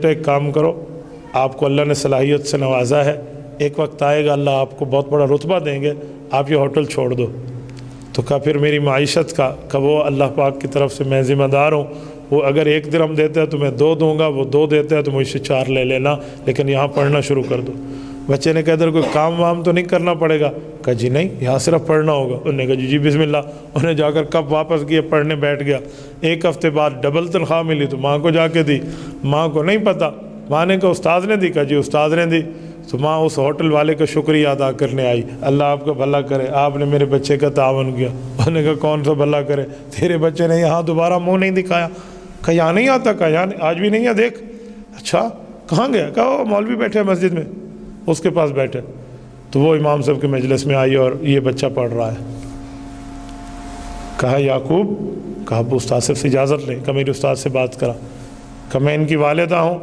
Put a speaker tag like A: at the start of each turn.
A: ایک کام کرو، آپ کو اللہ نے صلاحیت سے نوازا ہے، ایک وقت آئے گا اللہ آپ کو بہت بڑا رتبہ دیں گے، آپ یہ ہوٹل چھوڑ دو۔ تو کہا پھر میری معیشت کا وہ اللہ پاک کی طرف سے میں ذمہ دار ہوں، وہ اگر 1 درہم دیتا ہے تو میں 2 دوں گا، وہ 2 دیتا ہے تو مجھ سے 4 لے لینا، لیکن یہاں پڑھنا شروع کر دو۔ بچے نے کہا ادھر کوئی کام وام تو نہیں کرنا پڑے گا؟ کہا جی نہیں، یہاں صرف پڑھنا ہوگا۔ انہوں نے کہا جی بسم اللہ۔ انہیں جا کر کب واپس کیا، پڑھنے بیٹھ گیا۔ 1 ہفتے بعد ڈبل تنخواہ ملی تو ماں کو جا کے دی، ماں کو نہیں پتہ، ماں نے کہا استاد نے دی؟ کہا جی استاد نے دی۔ تو ماں اس ہوٹل والے کا شکریہ ادا کرنے آئی، اللہ آپ کا بھلا کرے، آپ نے میرے بچے کا تعاون کیا۔ انہوں نے کہا کون سا بھلا کرے، تیرے بچے نے یہاں دوبارہ منہ نہیں دکھایا۔ کہا یہاں نہیں آتا؟ کہا یہاں آج بھی نہیں ہے، دیکھ۔ اچھا کہاں گیا؟ کہا وہ مولوی بیٹھے مسجد میں، اس کے پاس بیٹھے۔ تو وہ امام صاحب کے مجلس میں آئی اور یہ بچہ پڑھ رہا ہے۔ کہا یعقوب، کہا ابو استاد سے اجازت لیں۔ کہا میرے استاد سے بات کرا۔ کہا میں ان کی والدہ ہوں۔